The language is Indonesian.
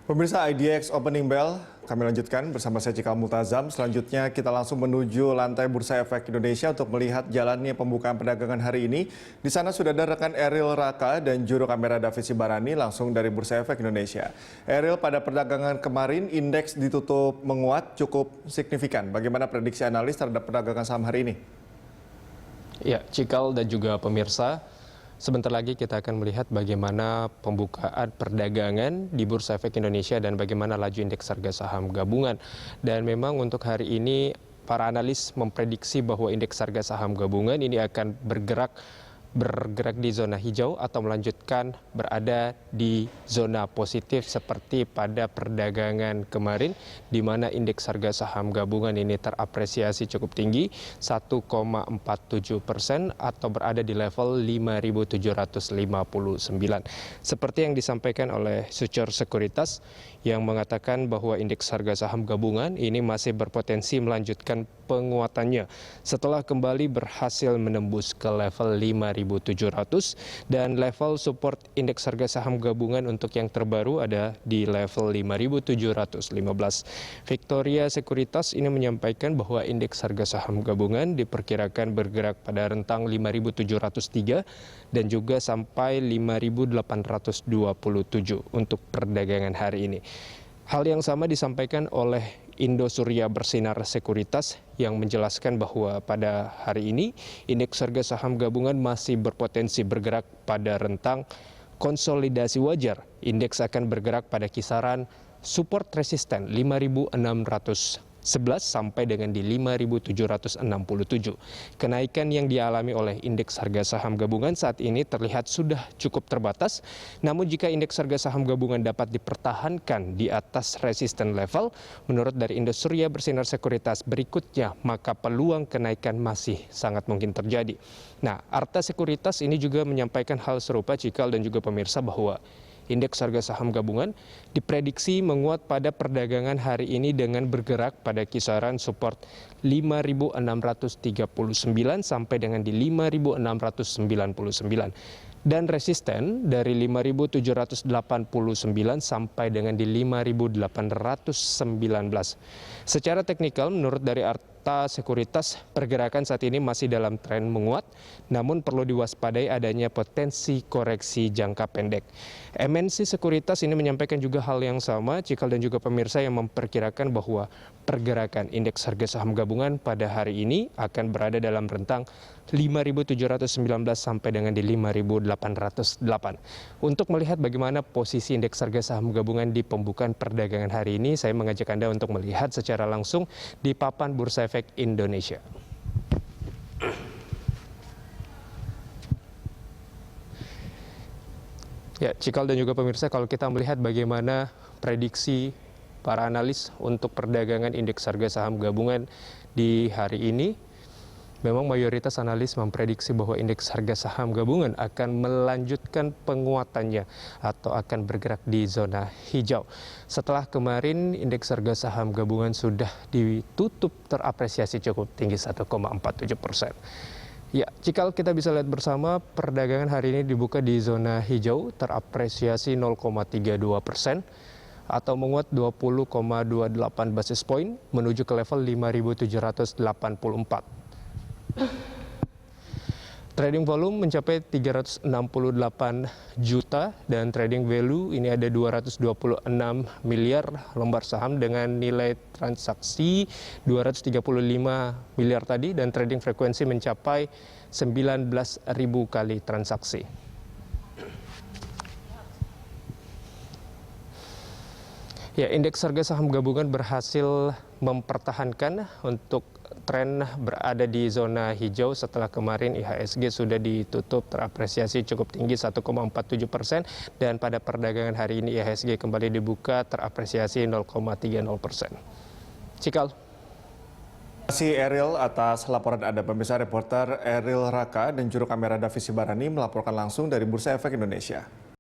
Pemirsa IDX Opening Bell, kami lanjutkan bersama saya Cikal Multazam. Selanjutnya kita langsung menuju lantai Bursa Efek Indonesia untuk melihat jalannya pembukaan perdagangan hari ini. Di sana sudah ada rekan Eril Raka dan juru kamera David Sibarani langsung dari Bursa Efek Indonesia. Eril, pada perdagangan kemarin indeks ditutup menguat cukup signifikan. Bagaimana prediksi analis terhadap perdagangan saham hari ini? Ya, Cikal dan juga pemirsa. Sebentar lagi kita akan melihat bagaimana pembukaan perdagangan di Bursa Efek Indonesia dan bagaimana laju indeks harga saham gabungan. Dan memang untuk hari ini para analis memprediksi bahwa indeks harga saham gabungan ini akan bergerak di zona hijau atau melanjutkan berada di zona positif seperti pada perdagangan kemarin, di mana indeks harga saham gabungan ini terapresiasi cukup tinggi 1,47% atau berada di level 5.759. Seperti yang disampaikan oleh Sucor Sekuritas yang mengatakan bahwa indeks harga saham gabungan ini masih berpotensi melanjutkan penguatannya setelah kembali berhasil menembus ke level 5.700 dan level support indeks harga saham gabungan untuk yang terbaru ada di level 5.715. Victoria Sekuritas ini menyampaikan bahwa indeks harga saham gabungan diperkirakan bergerak pada rentang 5.703 dan juga sampai 5.827 untuk perdagangan hari ini. Hal yang sama disampaikan oleh Indosuria Bersinar Sekuritas yang menjelaskan bahwa pada hari ini indeks harga saham gabungan masih berpotensi bergerak pada rentang konsolidasi wajar. Indeks akan bergerak pada kisaran support resisten 5.611 sampai dengan di 5.767. Kenaikan yang dialami oleh indeks harga saham gabungan saat ini terlihat sudah cukup terbatas. Namun jika indeks harga saham gabungan dapat dipertahankan di atas resisten level, menurut dari Indosuria Bersinar Sekuritas berikutnya, maka peluang kenaikan masih sangat mungkin terjadi. Nah, Arta Sekuritas ini juga menyampaikan hal serupa, Cikal dan juga pemirsa, bahwa indeks harga saham gabungan diprediksi menguat pada perdagangan hari ini dengan bergerak pada kisaran support 5.639 sampai dengan di 5.699 dan resisten dari 5.789 sampai dengan di 5.819. Secara teknikal menurut dari Arta Sekuritas, pergerakan saat ini masih dalam tren menguat, namun perlu diwaspadai adanya potensi koreksi jangka pendek. MNC Sekuritas ini menyampaikan juga hal yang sama, Cikal dan juga pemirsa, yang memperkirakan bahwa pergerakan indeks harga saham gabungan pada hari ini akan berada dalam rentang 5.719 sampai dengan di 5.808. Untuk melihat bagaimana posisi indeks harga saham gabungan di pembukaan perdagangan hari ini, saya mengajak Anda untuk melihat secara langsung di papan Bursa Efek Indonesia. Ya, Cikal dan juga pemirsa, kalau kita melihat bagaimana prediksi para analis untuk perdagangan indeks harga saham gabungan di hari ini, memang mayoritas analis memprediksi bahwa indeks harga saham gabungan akan melanjutkan penguatannya atau akan bergerak di zona hijau. Setelah kemarin indeks harga saham gabungan sudah ditutup terapresiasi cukup tinggi 1,47%. Ya, Cikal, kita bisa lihat bersama perdagangan hari ini dibuka di zona hijau terapresiasi 0,32% atau menguat 20,28 basis point menuju ke level 5.784. Trading volume mencapai 368 juta dan trading value ini ada 226 miliar lembar saham dengan nilai transaksi 235 miliar tadi dan trading frekuensi mencapai 19.000 kali transaksi. Ya, indeks harga saham gabungan berhasil mempertahankan untuk tren berada di zona hijau setelah kemarin IHSG sudah ditutup terapresiasi cukup tinggi 1,47% dan pada perdagangan hari ini IHSG kembali dibuka terapresiasi 0,30%. Cikal. Terima kasih Eril atas laporan Anda. Pemirsa, reporter Eril Raka dan juru kamera David Sibarani melaporkan langsung dari Bursa Efek Indonesia.